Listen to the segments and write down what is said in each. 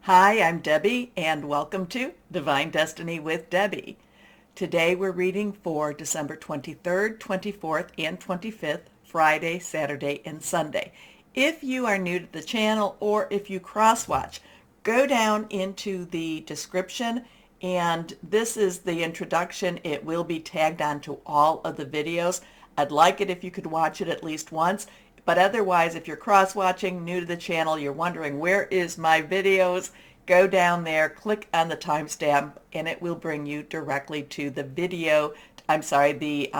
Hi, I'm Debbie, and welcome to Divine Destiny with Debbie. Today we're reading for December 23rd, 24th, and 25th, Friday, Saturday, and Sunday. If you are new to the channel or if you cross-watch, go down into the description, and this is the introduction. It will be tagged onto all of the videos. I'd like it if you could watch it at least once. But otherwise, if you're cross-watching, new to the channel, you're wondering where is my videos, go down there, click on the timestamp, and it will bring you directly to the video. I'm sorry, the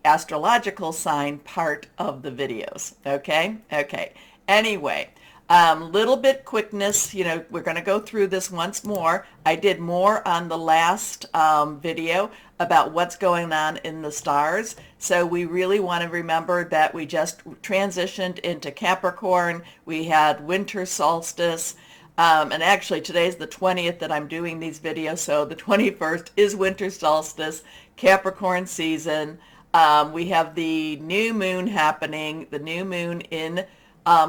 astrological sign part of the videos. Okay. Anyway, little bit quickness. We're going to go through this once more. I did more on the last video about what's going on in the stars. So we really want to remember that we just transitioned into Capricorn. We had winter solstice. And actually today's the 20th that I'm doing these videos. So the 21st is winter solstice, Capricorn season. We have the new moon happening, the new moon in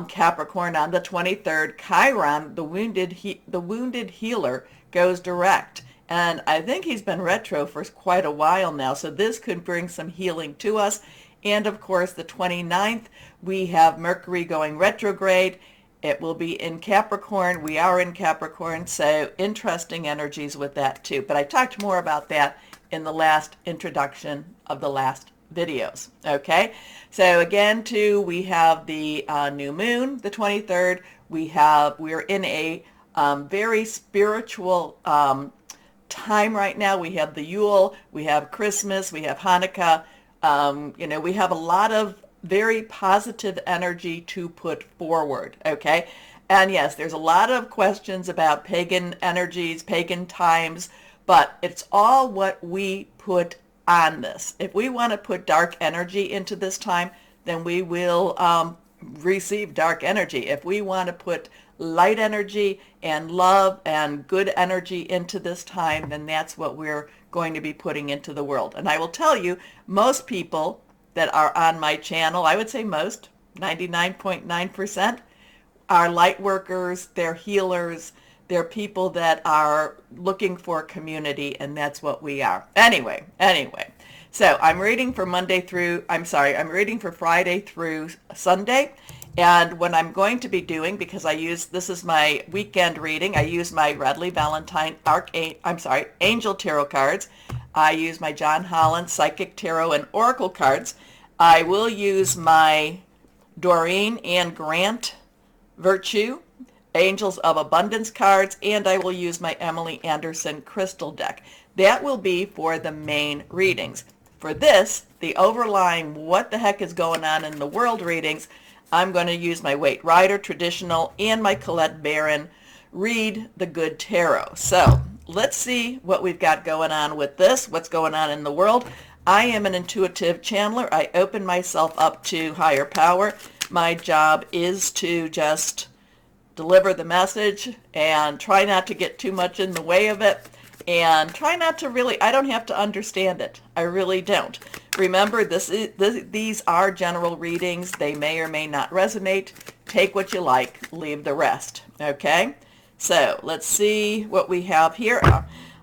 Capricorn on the 23rd. Chiron, the wounded healer, goes direct. And I think he's been retro for quite a while now, so this could bring some healing to us. And of course, the 29th, we have Mercury going retrograde. It will be in Capricorn. We are in Capricorn, so interesting energies with that too. But I talked more about that in the last introduction of the last videos. Okay, so again too, we have the new moon, the 23rd. We're in a very spiritual time right now. We have the Yule, we have Christmas, we have Hanukkah. We have a lot of very positive energy to put forward. Okay, and yes, there's a lot of questions about pagan energies, pagan times, but it's all what we put on this. If we want to put dark energy into this time, then we will receive dark energy. If we want to put light energy and love and good energy into this time, then that's what we're going to be putting into the world. And I will tell you, most people that are on my channel, I would say most, 99.9%, are light workers, they're healers, they're people that are looking for community, and that's what we are. Anyway, so I'm reading for I'm reading for Friday through Sunday. And what I'm going to be doing, because this is my weekend reading, I use my Radley Valentine Angel Tarot cards. I use my John Holland Psychic Tarot and Oracle cards. I will use my Doreen and Grant Virtue Angels of Abundance cards, and I will use my Emily Anderson Crystal deck. That will be for the main readings. For this, the overlying what the heck is going on in the world readings, I'm going to use my Waite Rider Traditional and my Colette Baron Read the Good Tarot. So let's see what we've got going on with this, what's going on in the world. I am an intuitive channeler. I open myself up to higher power. My job is to just deliver the message and try not to get too much in the way of it, and try not to I don't have to understand it. I really don't. Remember, these are general readings. They may or may not resonate. Take what you like, leave the rest. Okay? So let's see what we have here.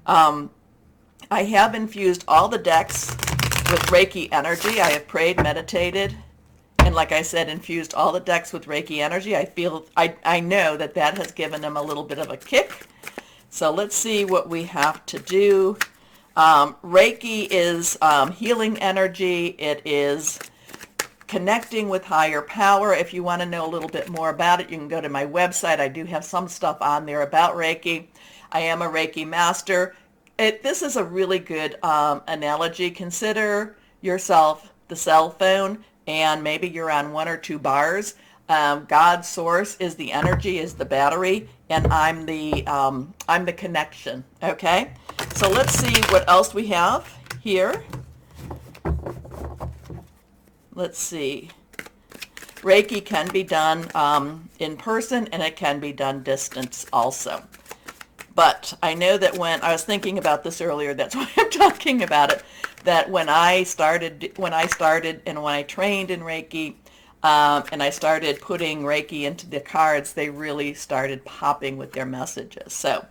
I have infused all the decks with Reiki energy. I have prayed, meditated, and like I said, infused all the decks with Reiki energy. I know that has given them a little bit of a kick. So let's see what we have to do. Reiki is healing energy. It is connecting with higher power. If you want to know a little bit more about it, you can go to my website. I do have some stuff on there about Reiki. I am a Reiki master. This is a really good analogy. Consider yourself the cell phone, and maybe you're on one or two bars. God's source is the energy, is the battery, and I'm the connection. Okay, so let's see what else we have here. Let's see. Reiki can be done in person, and it can be done distance also. But I know that when I was thinking about this earlier, that's why I'm talking about it, that when I started and when I trained in Reiki, and I started putting Reiki into the cards, they really started popping with their messages. So,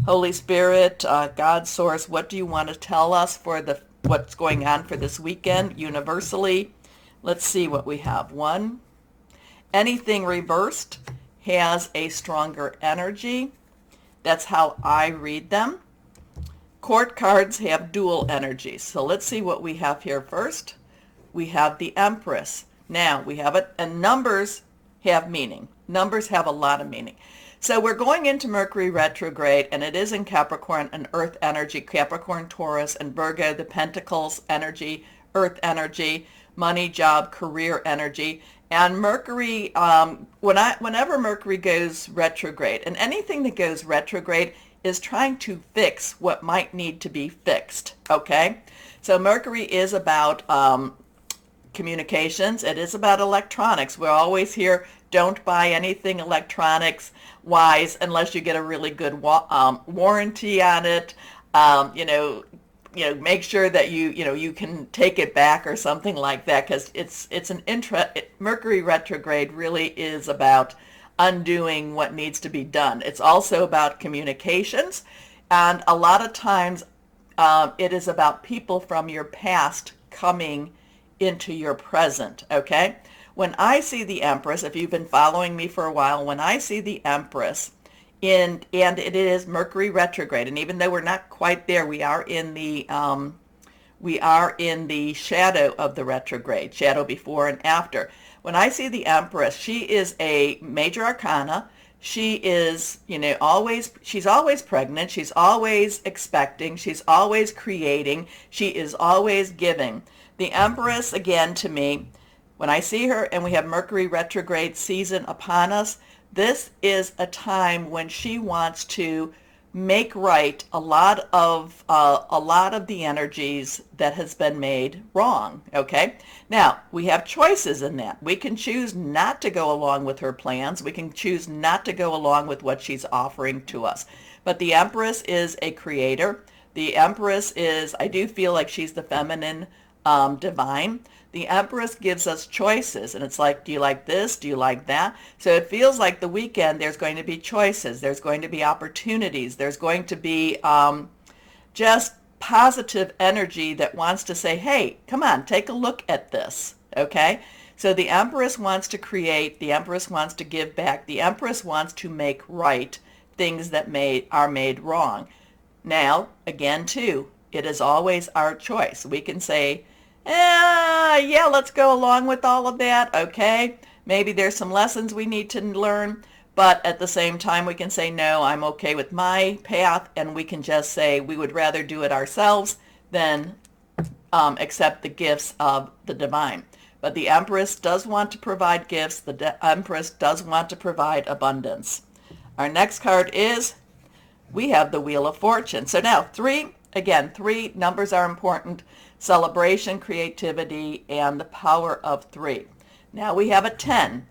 Holy Spirit, God Source, what do you want to tell us for what's going on for this weekend universally? Let's see what we have. One, anything reversed has a stronger energy. That's how I read them. Court cards have dual energies. So let's see what we have here first. We have the Empress. Now we have it, and numbers have meaning. Numbers have a lot of meaning. So we're going into Mercury retrograde, and it is in Capricorn, an earth energy, Capricorn, Taurus, and Virgo, the Pentacles energy, earth energy, money, job, career energy. And Mercury, whenever Mercury goes retrograde, and anything that goes retrograde is trying to fix what might need to be fixed, okay? So Mercury is about communications. It is about electronics. We're always here, don't buy anything electronics wise unless you get a really good warranty on it. Make sure that you can take it back or something like that, because Mercury retrograde really is about undoing what needs to be done. It's also about communications, and a lot of times it is about people from your past coming into your present, okay? When I see the Empress, if you've been following me for a while, when I see the Empress, and it is Mercury retrograde, and even though we're not quite there, we are in the shadow of the retrograde, shadow before and after. When I see the Empress, she is a major arcana. She is, she's always pregnant. She's always expecting. She's always creating. She is always giving. The Empress, again, to me, when I see her and we have Mercury retrograde season upon us, this is a time when she wants to make right a lot of the energies that has been made wrong, okay? Now, we have choices in that. We can choose not to go along with her plans. We can choose not to go along with what she's offering to us. But the Empress is a creator. The Empress is, I do feel like she's the feminine divine. The Empress gives us choices, and it's like, do you like this? Do you like that? So it feels like the weekend there's going to be choices. There's going to be opportunities. There's going to be just positive energy that wants to say, hey, come on, take a look at this, okay? So the Empress wants to create. The Empress wants to give back. The Empress wants to make right things that are made wrong. Now, again, too, it is always our choice. We can say, yeah, let's go along with all of that, okay? Maybe there's some lessons we need to learn, but at the same time we can say, no, I'm okay with my path, and we can just say we would rather do it ourselves than accept the gifts of the divine. But the Empress does want to provide gifts. The Empress does want to provide abundance. Our next card is, we have the Wheel of Fortune. So now, three numbers are important. Celebration, creativity, and the power of 3. Now we have a 10.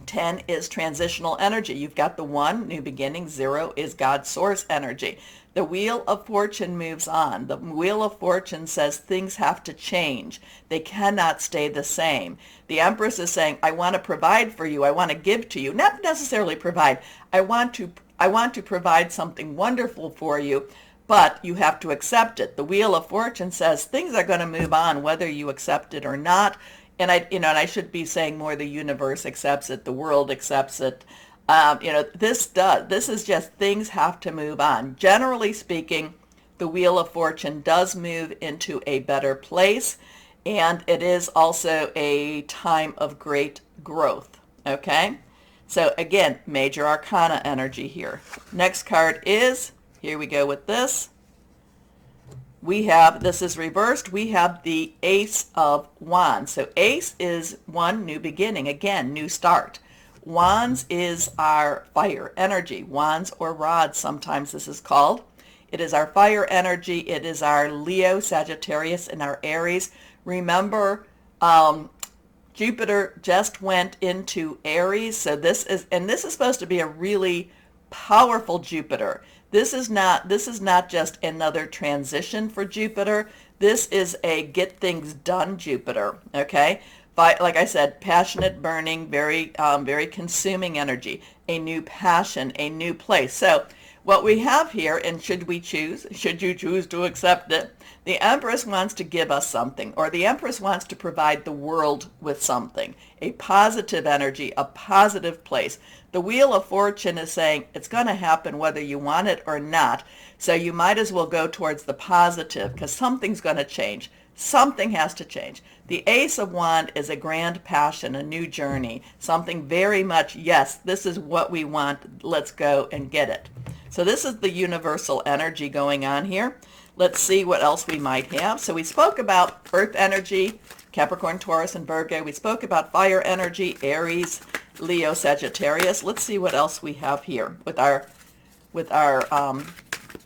10 is transitional energy. You've got the 1, new beginning. 0 is God's source energy. The Wheel of Fortune moves on. The Wheel of Fortune says things have to change. They cannot stay the same. The Empress is saying, I want to provide for you. I want to give to you. Not necessarily provide. I want to provide something wonderful for you, but you have to accept it. The Wheel of Fortune says things are going to move on whether you accept it or not. And I should be saying more the universe accepts it, the world accepts it. This is just things have to move on. Generally speaking, the Wheel of Fortune does move into a better place, and it is also a time of great growth, okay? So again, major arcana energy here. Next card is, here we go with this. This is reversed. We have the Ace of Wands. So Ace is 1, new beginning. Again, new start. Wands is our fire energy. Wands or rods, sometimes this is called. It is our fire energy. It is our Leo, Sagittarius, and our Aries. Remember, Jupiter just went into Aries. So this is supposed to be a really powerful Jupiter. This is not just another transition for Jupiter. This is a get things done Jupiter, okay? like I said, passionate, burning, very consuming energy, a new passion, a new place. So what we have here, and should you choose to accept it, the Empress wants to give us something, or the Empress wants to provide the world with something, a positive energy, a positive place. The Wheel of Fortune is saying it's going to happen whether you want it or not, so you might as well go towards the positive because something's going to change. Something has to change. The Ace of Wands is a grand passion, a new journey, something very much, yes, this is what we want, let's go and get it. So this is the universal energy going on here. Let's see what else we might have. So we spoke about earth energy, Capricorn, Taurus, and Virgo. We spoke about fire energy, Aries, Leo, Sagittarius. Let's see what else we have here with our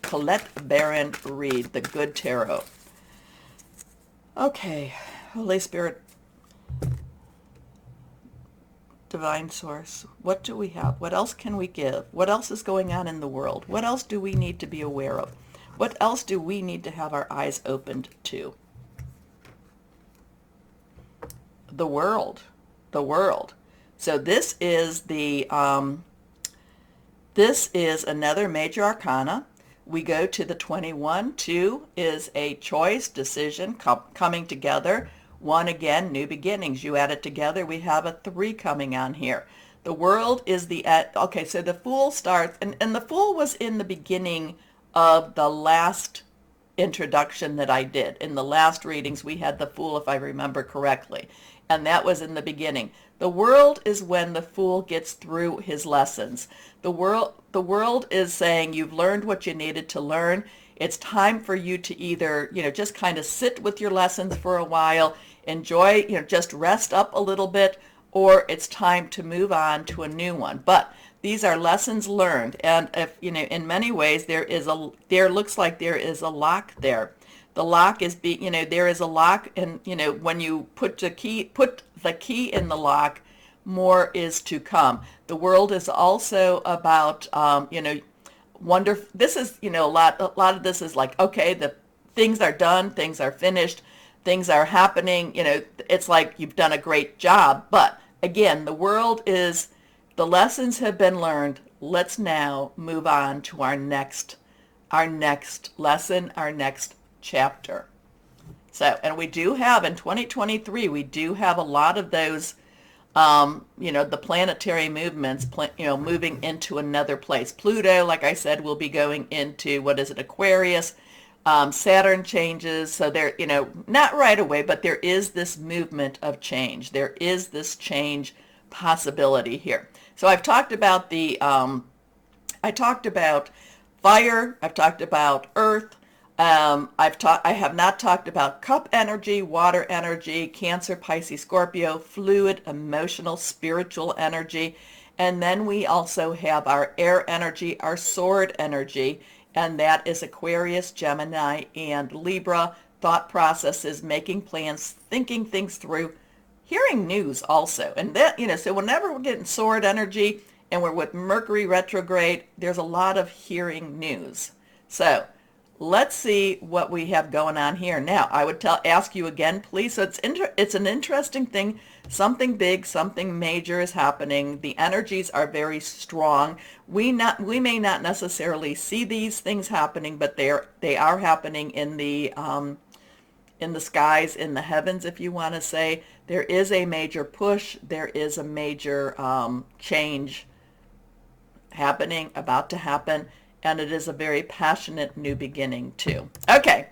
Colette Baron read, the Good Tarot. Okay, Holy Spirit, Divine Source, what do we have? What else can we give? What else is going on in the world? What else do we need to be aware of? What else do we need to have our eyes opened to? The world. The world. So this is another major arcana. We go to the 21. 2 is a choice, decision, coming together. 1 again, new beginnings. You add it together, we have a 3 coming on here. The world is okay, so the Fool starts, and the Fool was in the beginning of the last introduction that I did. In the last readings, we had the Fool, if I remember correctly, and that was in the beginning. The world is when the Fool gets through his lessons. The world is saying you've learned what you needed to learn. It's time for you to either, just kind of sit with your lessons for a while, enjoy, just rest up a little bit, or it's time to move on to a new one. But these are lessons learned, and if in many ways there looks like there is a lock there. The lock is there is a lock, and when you put the key in the lock, more is to come. The world is also about wonder. This is a lot of this is like, okay, the things are done, things are finished, things are happening. It's like you've done a great job. But again, the world is, the lessons have been learned. Let's now move on to our next lesson, our next chapter. So, and we do have in 2023, we do have a lot of those, the planetary movements, moving into another place. Pluto, like I said, will be going into, Aquarius. Saturn changes, so there, not right away, but there is this movement of change. There is this change possibility here. So I've talked about I talked about fire, I've talked about earth, I have not talked about cup energy, water energy, Cancer, Pisces, Scorpio, fluid, emotional, spiritual energy. And then we also have our air energy, our sword energy, and that is Aquarius, Gemini, and Libra. Thought processes, making plans, thinking things through, hearing news also. And that, so whenever we're getting sword energy and we're with Mercury retrograde, there's a lot of hearing news. So let's see what we have going on here. Now, I would ask you again, please. So it's an interesting thing. Something big, something major is happening. The energies are very strong. We may not necessarily see these things happening, but they are happening in the skies, in the heavens, if you want to say. There is a major push. There is a major change happening, about to happen. And it is a very passionate new beginning too. Okay,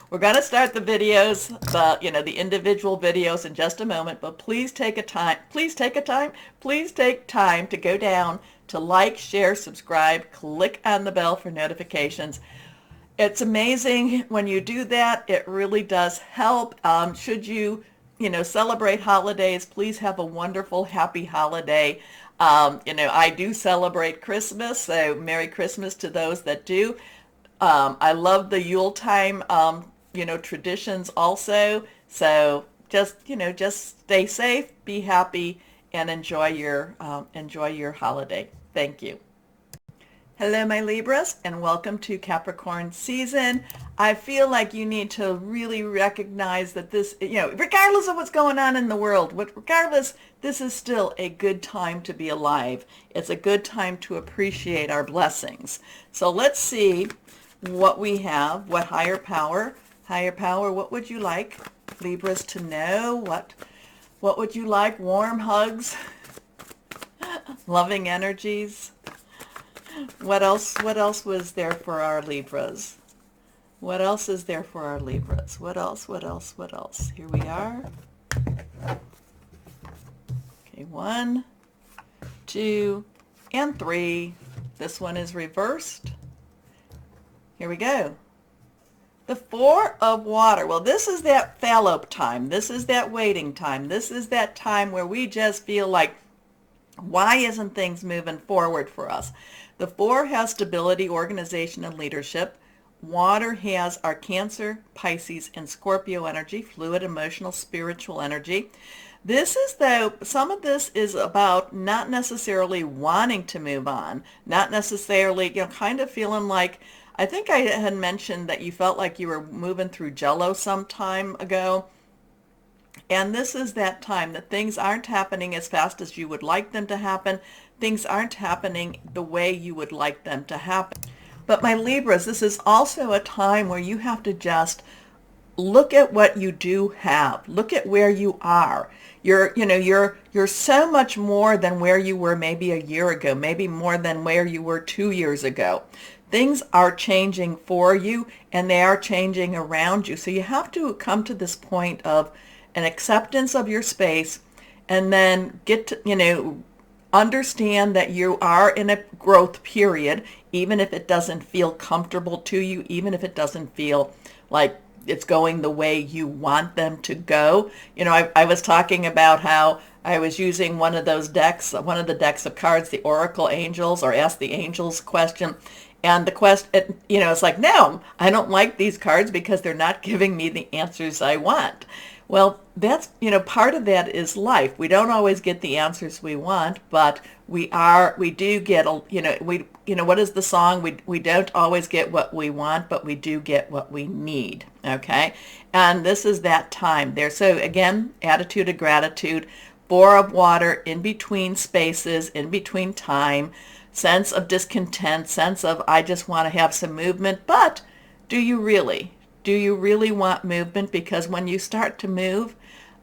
we're going to start the videos, the individual videos in just a moment. But please take time to go down to like, share, subscribe, click on the bell for notifications. It's amazing when you do that. It really does help. Should you, celebrate holidays, please have a wonderful, happy holiday. I do celebrate Christmas, so Merry Christmas to those that do. I love the Yuletime, traditions also. So just stay safe, be happy, and enjoy your holiday. Thank you. Hello, my Libras, and welcome to Capricorn season. I feel like you need to really recognize that this, regardless of what's going on in the world, regardless, this is still a good time to be alive. It's a good time to appreciate our blessings. So let's see what we have, what higher power, what would you like, Libras, to know? What would you like? Warm hugs, loving energies. What else was there for our Libras? What else is there for our Libras? What else? Here we are. Okay, 1, 2, and 3. This one is reversed. Here we go. The 4 of water. Well, this is that fallow time. This is that waiting time. This is that time where we just feel like, why isn't things moving forward for us? The 4 has stability, organization, and leadership. Water has our Cancer, Pisces, and Scorpio energy, fluid, emotional, spiritual energy. This is, though, some of this is about not necessarily wanting to move on, not necessarily, kind of feeling like, I think I had mentioned that you felt like you were moving through jello some time ago. And this is that time that things aren't happening as fast as you would like them to happen. Things aren't happening the way you would like them to happen. But my Libras, this is also a time where you have to just look at what you do have. Look at where you are. You're so much more than where you were maybe a year ago, maybe more than where you were 2 years ago. Things are changing for you, and they are changing around you. So you have to come to this point of an acceptance of your space, and then get to, understand that you are in a growth period, even if it doesn't feel comfortable to you, even if it doesn't feel like it's going the way you want them to go. I was talking about how I was using one of the decks of cards, the Oracle Angels, or Ask the Angels question. And the question, it's like, no, I don't like these cards because they're not giving me the answers I want. Well, that's, part of that is life. We don't always get the answers we want, but we do get, what is the song? We don't always get what we want, but we do get what we need, okay? And this is that time there. So again, attitude of gratitude, 4 of water, in between spaces, in between time, sense of discontent, sense of, I just want to have some movement, but do you really? Do you really want movement? Because when you start to move,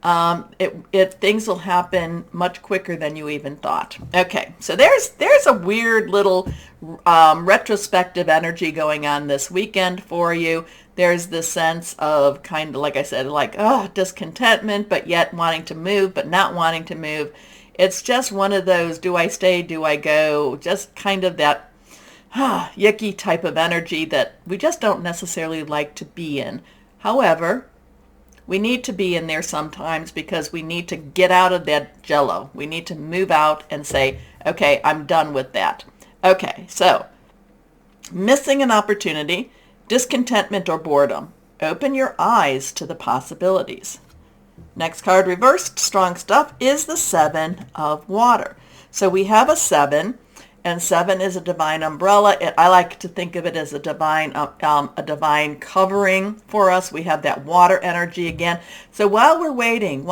things will happen much quicker than you even thought. Okay, so there's a weird little retrospective energy going on this weekend for you. There's the sense of, kind of like I said, like, discontentment, but yet wanting to move, but not wanting to move. It's just one of those, do I stay, do I go? Just kind of that yucky type of energy that we just don't necessarily like to be in. However, we need to be in there sometimes because we need to get out of that jello. We need to move out and say, okay, I'm done with that. Okay, so missing an opportunity, discontentment, or boredom. Open your eyes to the possibilities. Next card reversed, strong stuff, is the 7 of water. So we have a 7. And 7 is a divine umbrella. I like to think of it as a divine covering for us. We have that water energy again. So while we're waiting,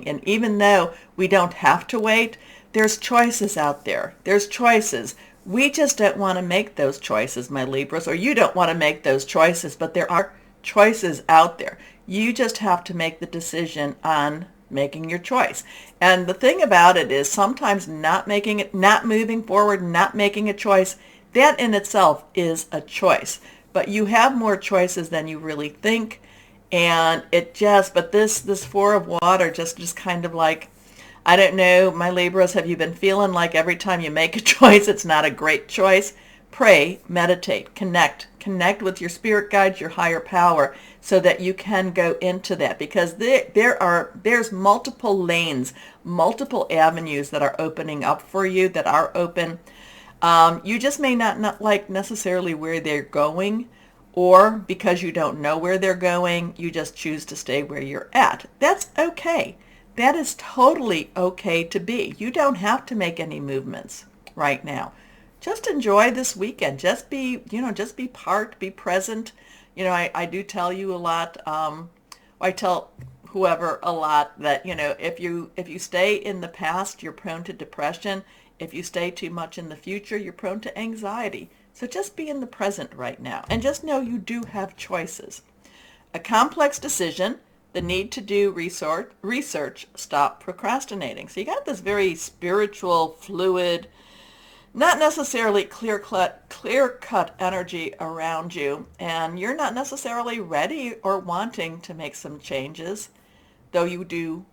and even though we don't have to wait, there's choices out there. There's choices. We just don't want to make those choices, my Libras, or you don't want to make those choices, but there are choices out there. You just have to make the decision on making your choice. And the thing about it is sometimes not moving forward, not making a choice, that in itself is a choice. But you have more choices than you really think. And but this 4 of water just kind of like, I don't know, my Libras, have you been feeling like every time you make a choice, it's not a great choice? Pray, meditate, connect with your spirit guides, your higher power, so that you can go into that, because there's multiple lanes, multiple avenues that are opening up for you, that are open. You just may not like necessarily where they're going, or because you don't know where they're going, you just choose to stay where you're at. That's okay. That is totally okay to be. You don't have to make any movements right now. just enjoy this weekend. Just be, just be present. I do tell you a lot. I tell whoever a lot that, if you stay in the past, you're prone to depression. If you stay too much in the future, you're prone to anxiety. So just be in the present right now and just know you do have choices. A complex decision, the need to do research, stop procrastinating. So you got this very spiritual, fluid, not necessarily clear-cut energy around you, and you're not necessarily ready or wanting to make some changes, though you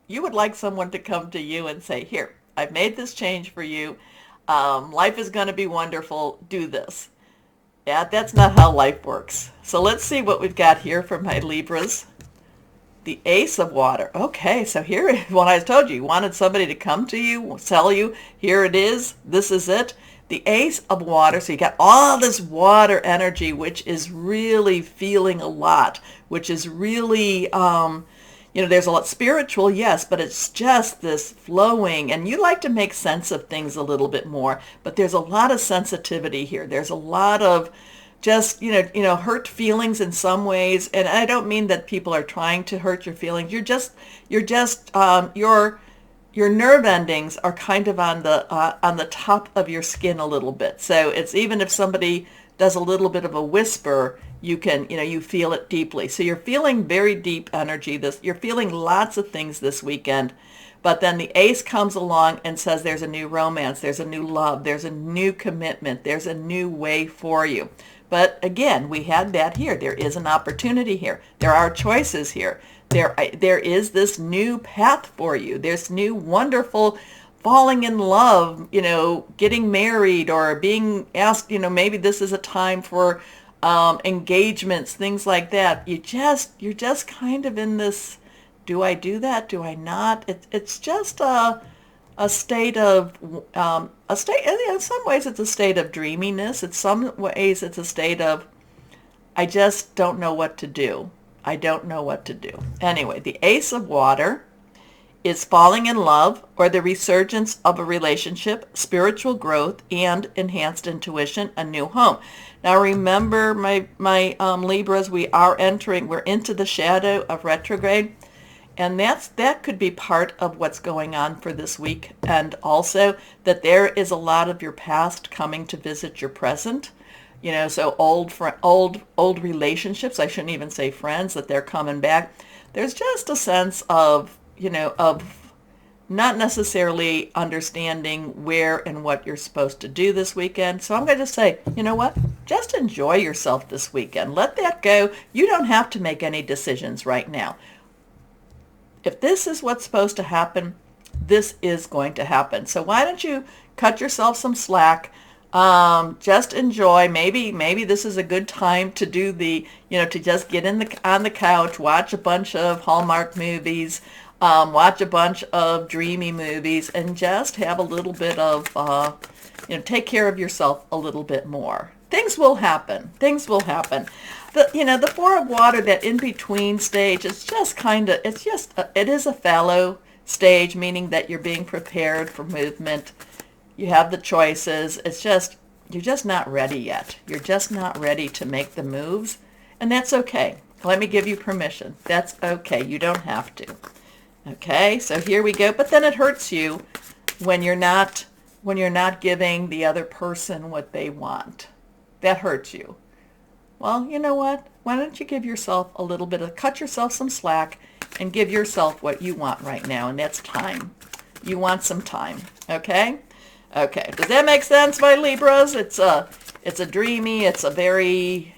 would like someone to come to you and say, here, I've made this change for you. Life is going to be wonderful. Do this. Yeah, that's not how life works. So let's see what we've got here for my Libras. The Ace of Water. Okay, so here, when I told you, you wanted somebody to come to you, tell you, here it is, this is it. The Ace of Water, so you got all this water energy, which is really feeling a lot, which is really, there's a lot spiritual, yes, but it's just this flowing, and you like to make sense of things a little bit more, but there's a lot of sensitivity here. There's a lot of just, hurt feelings in some ways. And I don't mean that people are trying to hurt your feelings. Your nerve endings are kind of on the top of your skin a little bit. So it's, even if somebody does a little bit of a whisper, you feel it deeply. So you're feeling very deep energy. You're feeling lots of things this weekend. But then the Ace comes along and says there's a new romance, there's a new love, there's a new commitment, there's a new way for you. But again, we had that here. There is an opportunity here. There are choices here. There is this new path for you. There's new wonderful falling in love, getting married or being asked, maybe this is a time for engagements, things like that. You're just kind of in this, do I do that? Do I not? It's just a state of in some ways it's a state of dreaminess. In some ways it's a state of, I just don't know what to do. I don't know what to do. Anyway, the Ace of Water is falling in love or the resurgence of a relationship, spiritual growth, and enhanced intuition, a new home. Now remember, my Libras, we're into the shadow of retrograde. And that could be part of what's going on for this week. And also that there is a lot of your past coming to visit your present. So old relationships, I shouldn't even say friends, that they're coming back. There's just a sense of, of not necessarily understanding where and what you're supposed to do this weekend. So I'm going to say, you know what? Just enjoy yourself this weekend. Let that go. You don't have to make any decisions right now. If this is what's supposed to happen, this is going to happen. So why don't you cut yourself some slack? Just enjoy. Maybe this is a good time to do to just get on the couch, watch a bunch of Hallmark movies, watch a bunch of dreamy movies, and just have a little bit of, take care of yourself a little bit more. Things will happen. Things will happen. The Four of Water, that in-between stage, it is a fallow stage, meaning that you're being prepared for movement. You have the choices. You're just not ready yet. You're just not ready to make the moves, and that's okay. Let me give you permission. That's okay. You don't have to. Okay, so here we go. But then it hurts you when you're not giving the other person what they want. That hurts you. Well, you know what? Why don't you give yourself cut yourself some slack and give yourself what you want right now, and that's time. You want some time, okay? Okay, does that make sense, my Libras? It's a dreamy, it's a very,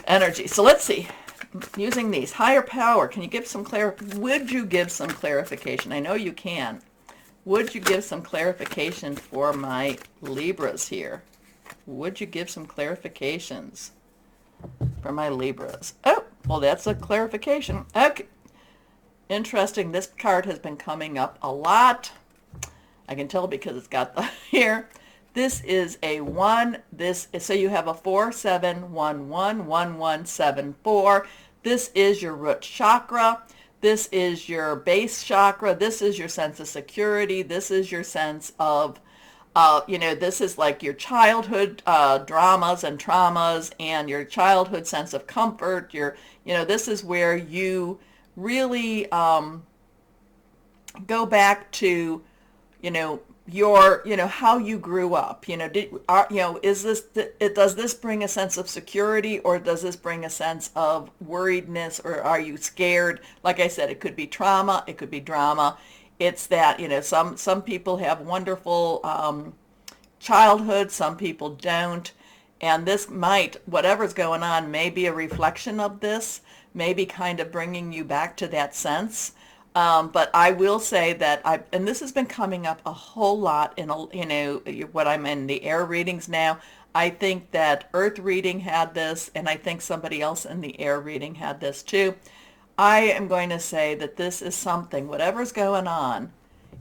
energy. So let's see. Using these, higher power, would you give some clarification? I know you can. Would you give some clarification for my Libras here? Would you give some clarifications for my Libras? Oh, well, that's a clarification. Okay. Interesting. This card has been coming up a lot. I can tell because it's got the here. This is a 1. So you have a 4, 7, 1, 1, 1, 1, 7, 4. This is your root chakra. This is your base chakra. This is your sense of security. This is your sense of This is like your childhood dramas and traumas and your childhood sense of comfort. This is where you really go back to, how you grew up. Does this bring a sense of security, or does this bring a sense of worriedness, or are you scared? Like I said, it could be trauma, it could be drama. It's that, some people have wonderful childhood, some people don't. And whatever's going on may be a reflection of this, maybe kind of bringing you back to that sense. But I will say that and this has been coming up a whole lot in, what I'm in the air readings now. I think that Earth reading had this, and I think somebody else in the air reading had this too. I am going to say that this is something, whatever's going on,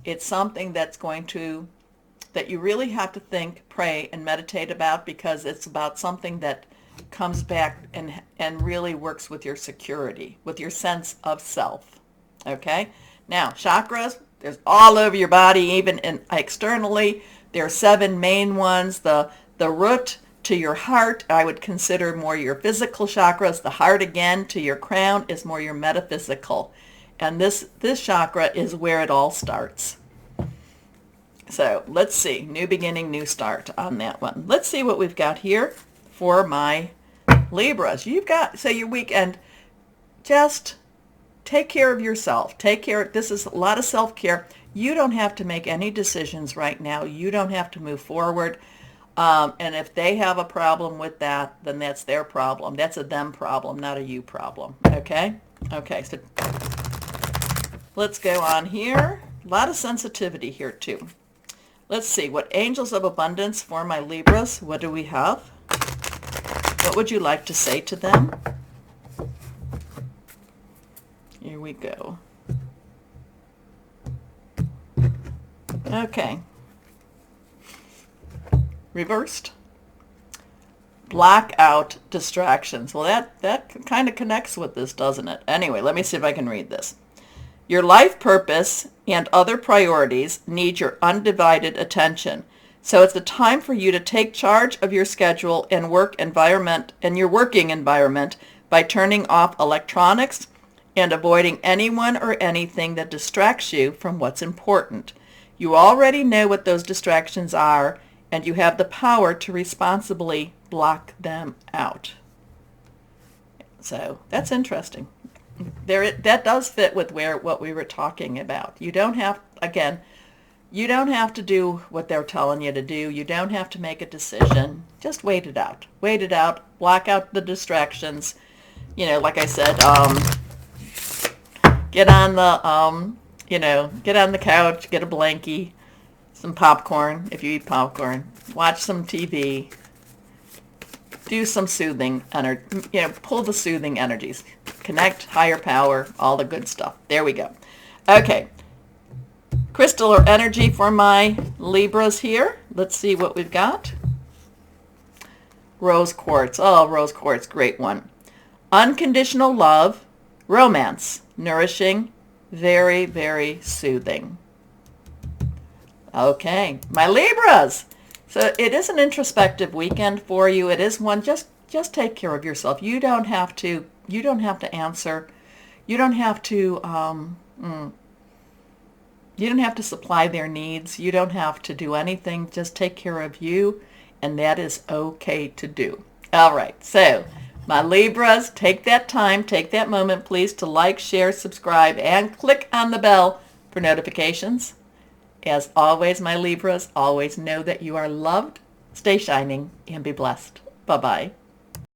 it's something that you really have to think, pray, and meditate about, because it's about something that comes back and really works with your security, with your sense of self. Okay? Now, chakras, there's all over your body, even externally. There are 7 main ones. The root to your heart, I would consider more your physical chakras. The heart, again, to your crown is more your metaphysical. And this chakra is where it all starts. So let's see. New beginning, new start on that one. Let's see what we've got here for my Libras. Your weekend, just take care of yourself. This is a lot of self-care. You don't have to make any decisions right now. You don't have to move forward. And if they have a problem with that, then that's their problem. That's a them problem, not a you problem. Okay? Okay, so let's go on here. A lot of sensitivity here too. Let's see, what angels of abundance for my Libras? What do we have? What would you like to say to them? Here we go. Okay. Reversed. Block out distractions. Well, that kind of connects with this, doesn't it? Anyway, let me see if I can read this. Your life purpose and other priorities need your undivided attention. So it's the time for you to take charge of your schedule and your working environment by turning off electronics and avoiding anyone or anything that distracts you from what's important. You already know what those distractions are, and you have the power to responsibly block them out. So that's interesting. That does fit with what we were talking about. You don't have to do what they're telling you to do. You don't have to make a decision. Just wait it out. Wait it out. Block out the distractions. Like I said, get on the couch, get a blankie, some popcorn if you eat popcorn, watch some TV, do some soothing pull the soothing energies, connect, higher power, all the good stuff. There we go. Okay. Crystal or energy for my Libras here. Let's see what we've got. Rose quartz. Oh, rose quartz, great one. Unconditional love, romance, nourishing, very, very soothing. Okay, my Libras. So it is an introspective weekend for you. It is one, just take care of yourself. You don't have to answer. You don't have to supply their needs. You don't have to do anything. Just take care of you, and that is okay to do. All right, so my Libras, take that time, take that moment, please, to like, share, subscribe, and click on the bell for notifications. As always, my Libras, always know that you are loved. Stay shining and be blessed. Bye-bye.